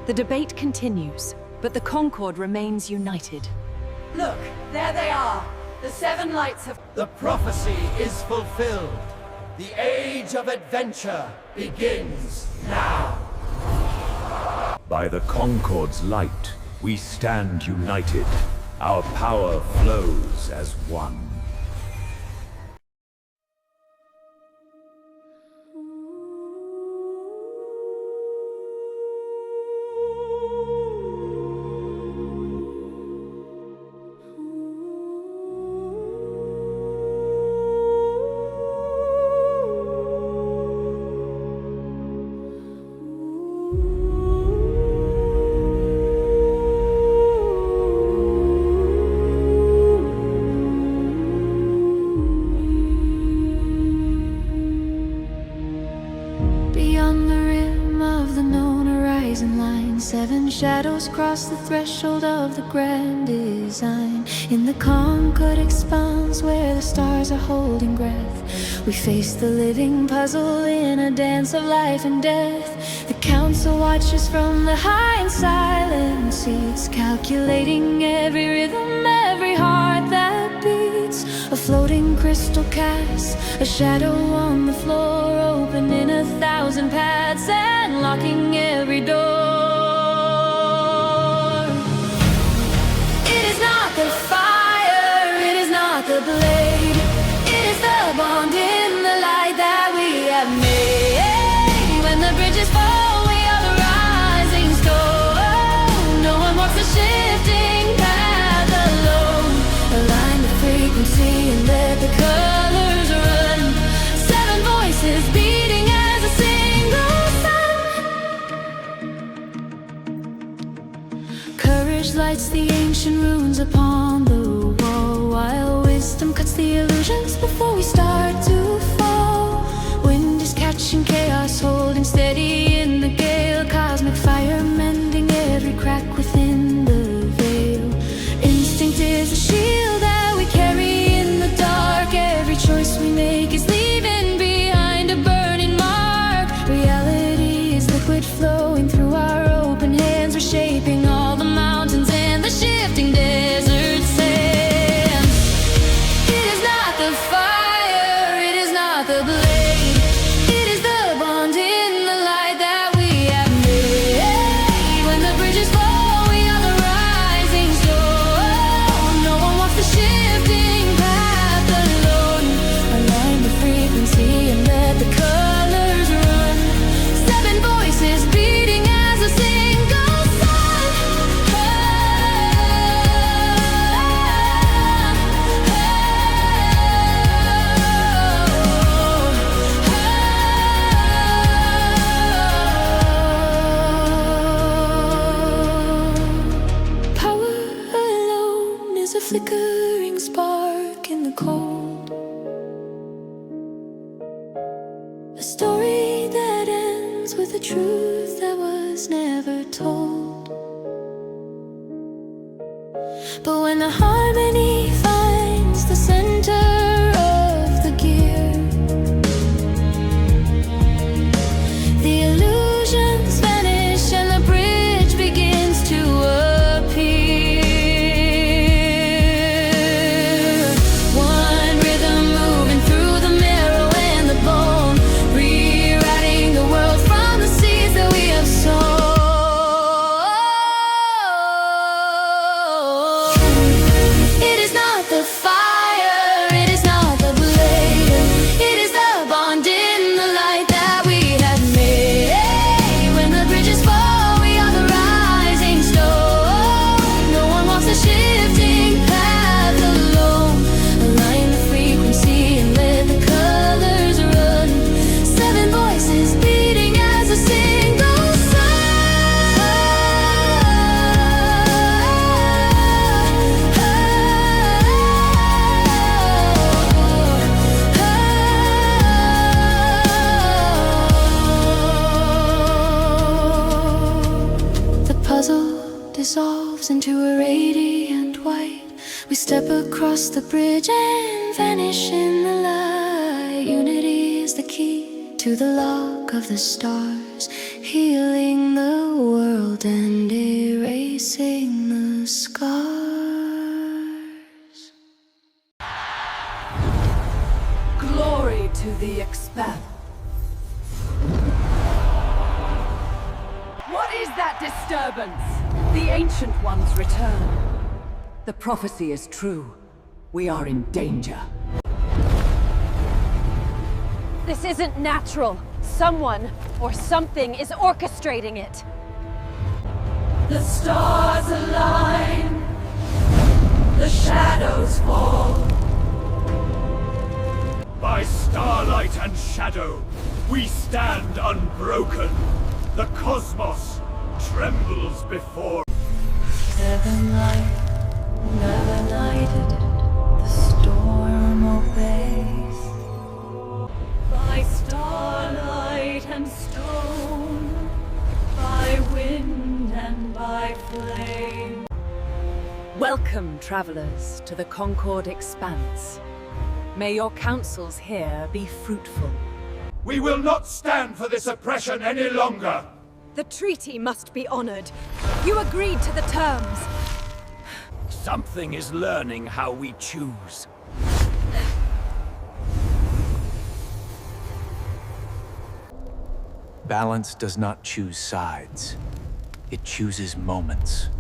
The debate continues, but the Concord remains united. Look, there they are. The seven lights have... The prophecy is fulfilled. The age of adventure begins now. By the Concord's light, we stand united. Our power flows as one. Seven shadows cross the threshold of the grand design. In the Concord Expanse, where the stars are holding breath, we face the living puzzle in a dance of life and death. The council watches from the high and silent seats, calculating every rhythm, every heart that beats. A floating crystal casts a shadow on the floor, opening 1,000 paths and locking every door. The blade, it is the bond in the light that we have made. When the bridges fall, we are the rising stone. No one walks the shifting path alone. Align the frequency and let the colors run. Seven voices beating as a single sun. Courage lights the ancient runes upon the wall, while wisdom cuts the illusions before we start to fall. Wind is catching chaos, holding steady in the gale. Cosmic fire mending every crack within the veil. Instinct is a shield that we carry in the dark. Every choice we make is leaving behind a burning mark. Reality is liquid flowing through our open hands. We're shaping all the mountains and the shifting deserts. Flickering spark in the cold. A story that ends with a truth that was never told. But when the harmony finds the center of the gear, the illusions vanish and the bridge begins to appear. Dissolves into a radiant white. We step across the bridge and vanish in the light. Unity is the key to the lock of the stars, healing the world and dispel. What is that disturbance? The Ancient Ones return. The prophecy is true. We are in danger. This isn't natural. Someone or something is orchestrating it. The stars align. The shadows fall. By starlight and shadow, we stand unbroken. The cosmos trembles before. Seven light, never nighted, the storm obeys. By starlight and stone, by wind and by flame. Welcome, travelers, to the Concord Expanse. May your counsels here be fruitful. We will not stand for this oppression any longer. The treaty must be honored. You agreed to the terms. Something is learning how we choose. Balance does not choose sides. It chooses moments.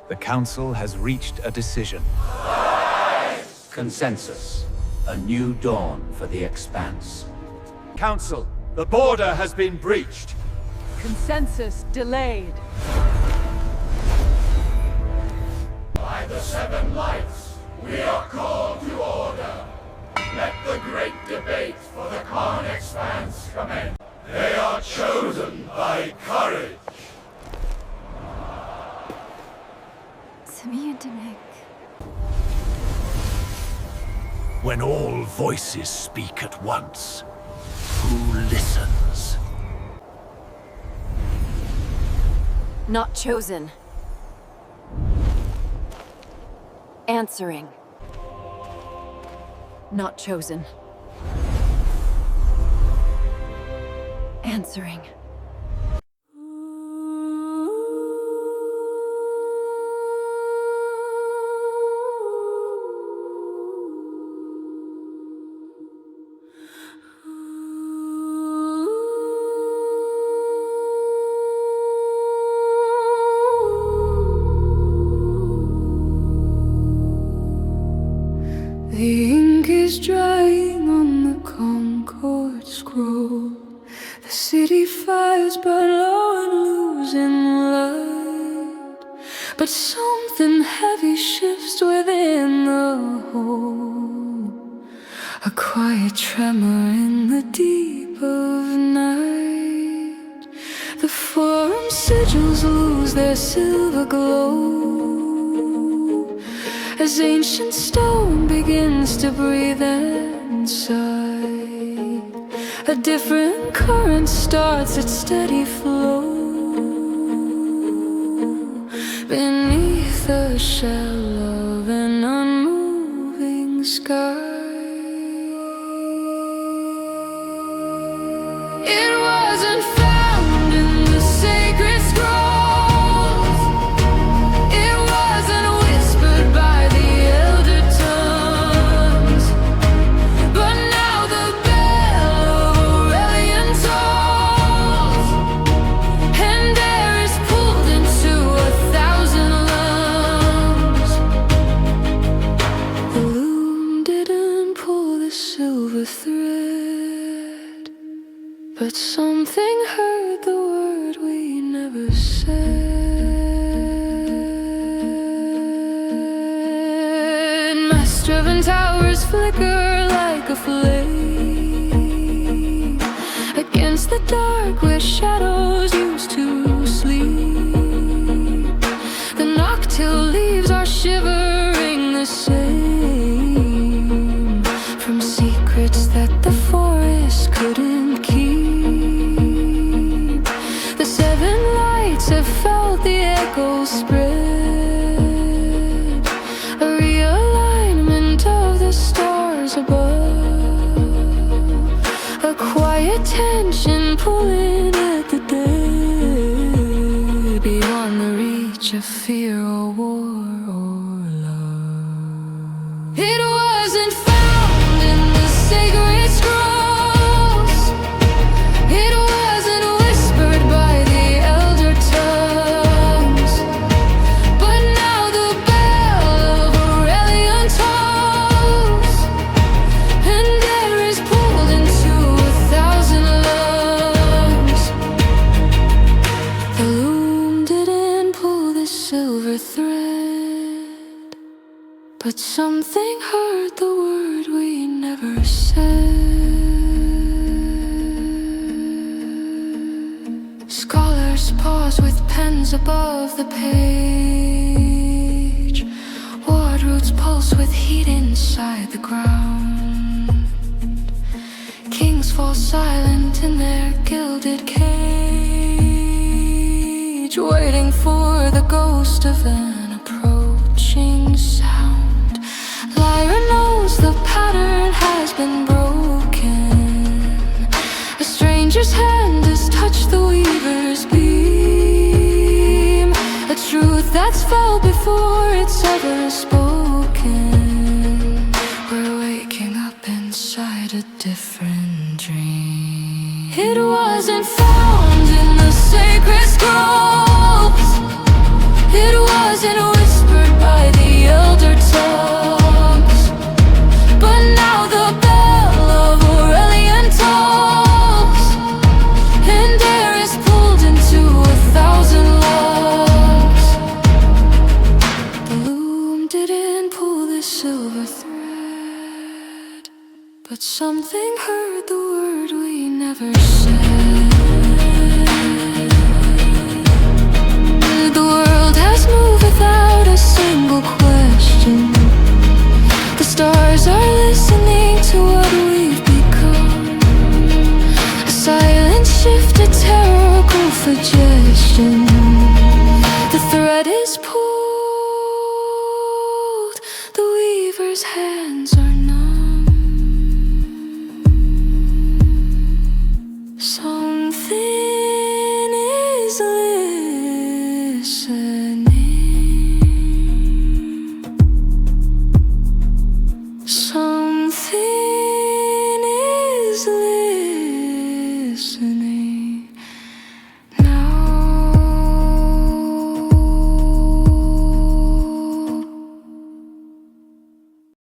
The Council has reached a decision. Consensus. A new dawn for the Expanse. Council, the border has been breached. Consensus delayed. By the seven lights, we are called to order. Let the great debate for the Concord Expanse commence. They are chosen by courage. When all voices speak at once, who listens? Not chosen. Answering. Not chosen. Answering. The ink is drying on the Concord scroll. The city fires burn low and losing light. But something heavy shifts within the hole. A quiet tremor in the deep of night. The forum sigils lose their silver glow as ancient stone begins to breathe and sigh. A different current starts its steady flow beneath the shell of an unmoving sky. It wasn't found in the sacred scrolls. It wasn't whispered by the elder tongues. But now the bell of Aurelian tolls, and air is pulled into 1,000 lungs. The loom didn't pull the silver thread, but something heard the word we never said. Mass-driven towers flicker like a flame against the dark where shadows used to sleep. The noctil leaves are shivering the same from secrets that the forest couldn't keep. The seven lights have felt the echoes spread, a realignment of the stars above, a quiet tension pulling at the dead, beyond the reach of fear or war or love. It wasn't found in the something heard the word we never said. Scholars pause with pens above the page. Ward roots pulse with heat inside the ground. Kings fall silent in their gilded cage, waiting for the ghost of an approaching sound. Lyra knows the pattern has been broken. A stranger's hand has touched the weaver's beam, a truth that's fell before it's ever spoken. We're waking up inside a different dream. It wasn't found in the sacred scrolls. It wasn't whispered by the elder tongues. But now the bell of Aurelian tolls, and air is pulled into 1,000 lungs. The loom didn't pull the silver thread, but something heard the word we never said. The world has moved without a single question. The stars are listening to what we've become. A silent shift, a terrible suggestion.